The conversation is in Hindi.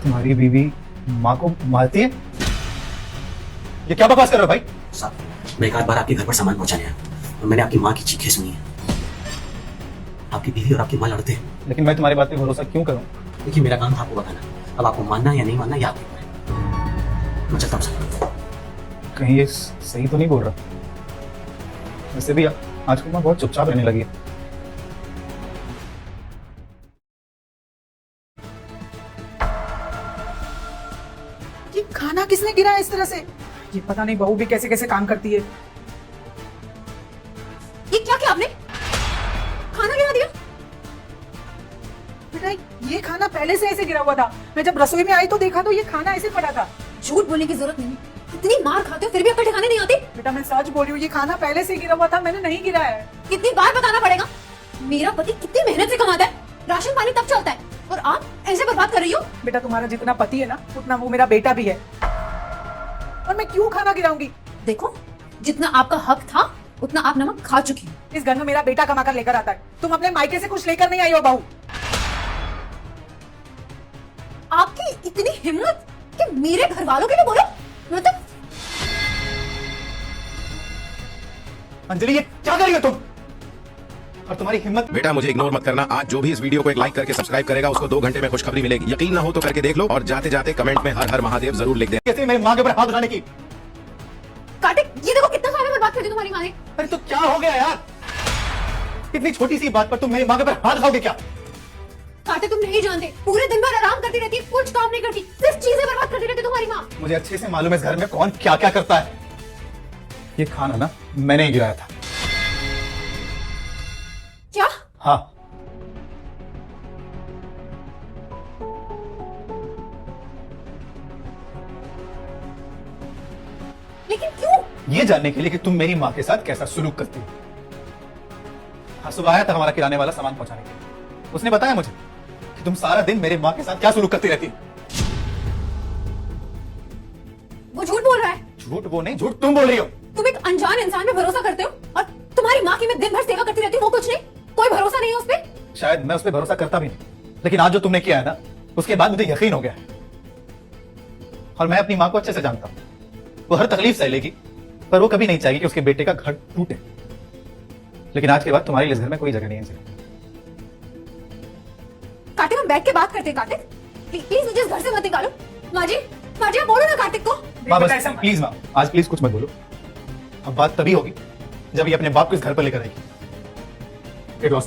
तुम्हारी बीवी माँ को मारती है? ये क्या बकवास कर रहे हो भाई? साहब, मैं एक आध बार आपके घर पर सामान पहुंचाने आया और मैंने आपकी माँ की चीखें सुनी है। आपकी बीवी और आपकी माँ लड़ते हैं। लेकिन मैं तुम्हारी बात पे भरोसा क्यों करूं? देखिए, मेरा काम था आपको बताना। अब आपको मानना या नहीं मानना, ये आपके ऊपर है। मैं चलता हूँ सर। कहीं ये सही तो नहीं बोल रहा? वैसे भी आजकल मैं बहुत चुपचाप रहने लगी है। ये खाना किसने गिराया इस तरह से? ये पता नहीं बहू भी कैसे कैसे काम करती है। ये क्या किया आपने? खाना गिरा दिया? बेटा ये खाना पहले से ऐसे गिरा हुआ था। मैं जब रसोई में आई तो देखा तो ये खाना ऐसे पड़ा था। झूठ बोलने की जरूरत नहीं। इतनी मार खाते हो फिर भी अक्ल ठिकाने नहीं आती। बेटा मैं सच बोल रही हूँ, ये खाना पहले से गिरा हुआ था, मैंने नहीं गिराया है। कितनी बार बताना पड़ेगा? मेरा पति कितनी मेहनत से कमाता है, राशन पानी तब चलता है, और आप ऐसे बर्बाद कर रही हो। बेटा तुम्हारा जितना पति है ना, उतना वो मेरा बेटा भी है। और मैं क्यों खाना गिराऊंगी? देखो, जितना आपका हक था उतना आप नमक खा चुकी हो। इस घर में मेरा बेटा कमा कर लेकर आता है, तुम अपने मायके से कुछ लेकर नहीं आई हो बहू। आपकी इतनी हिम्मत कि मेरे घर वालों के लिए बोलो? मतलब अंजलि, ये क्या कर रही हो तुम? और तुम्हारी हिम्मत? बेटा मुझे इग्नोर मत करना। आज जो भी इस वीडियो को एक लाइक करके सब्सक्राइब करेगा उसको 2 घंटे में खुशखबरी मिलेगी। यकीन ना हो तो करके देख लो और जाते जाते कमेंट में हर हर महादेव जरूर लिख दें। कैसे मेरी माँ के ऊपर हाथ उठाने की? कार्तिक, ये देखो कितना खाना बर्बाद कर दिया तुम्हारी माँ ने। अरे तो क्या हो गया यार? इतनी छोटी सी बात पर तुम मेरी माँ के ऊपर हाथ उठाओगे क्या? कार्तिक, तुम नहीं जानते, पूरे दिन भर आराम करती रहती है, कुछ काम नहीं करती, सिर्फ चीजें बर्बाद करती रहती है तुम्हारी माँ। मुझे अच्छे से मालूम है इस घर में कौन क्या क्या करता है। ये खाना ना मैंने ही गिराया था। क्या? हाँ। लेकिन क्यों? ये जानने के लिए कि तुम मेरी माँ के साथ कैसा सुलूक करती हो। हाँ, सुबह आया था हमारा किराने वाला सामान पहुंचाने के लिए। उसने बताया मुझे कि तुम सारा दिन मेरी माँ के साथ क्या सुलूक करती रहती हो। वो झूठ बोल रहा है। झूठ वो नहीं, झूठ तुम बोल रही हो। तुम एक अनजान इंसान पे भरोसा करते हो, और तुम्हारी माँ की मैं दिन भर सेवा करती रहती हूँ, वो कुछ नहीं, कोई भरोसा नहीं है उस पे। शायद मैं उस पर भरोसा करता भी नहीं, लेकिन आज जो तुमने किया है ना, उसके बाद मुझे यकीन हो गया है। और मैं अपनी माँ को अच्छे से जानता हूँ। वो हर तकलीफ सह लेगी, पर वो कभी नहीं चाहेगी कि उसके बेटे का घर टूटे। लेकिन आज के बाद तुम्हारे लिए इस घर में कोई जगह नहीं है। कार्तिक, हम बैठ के बात करते हैं। कार्तिक, प्लीज मुझे इस घर से मत निकालो। माँ जी, आप बोलो ना कार्तिक को। माँ बस प्लीज, माँ आज प्लीज कुछ मत बोलो। अब बात तभी होगी जब ये अपने बाप को इस घर पर लेकर आएगी। It was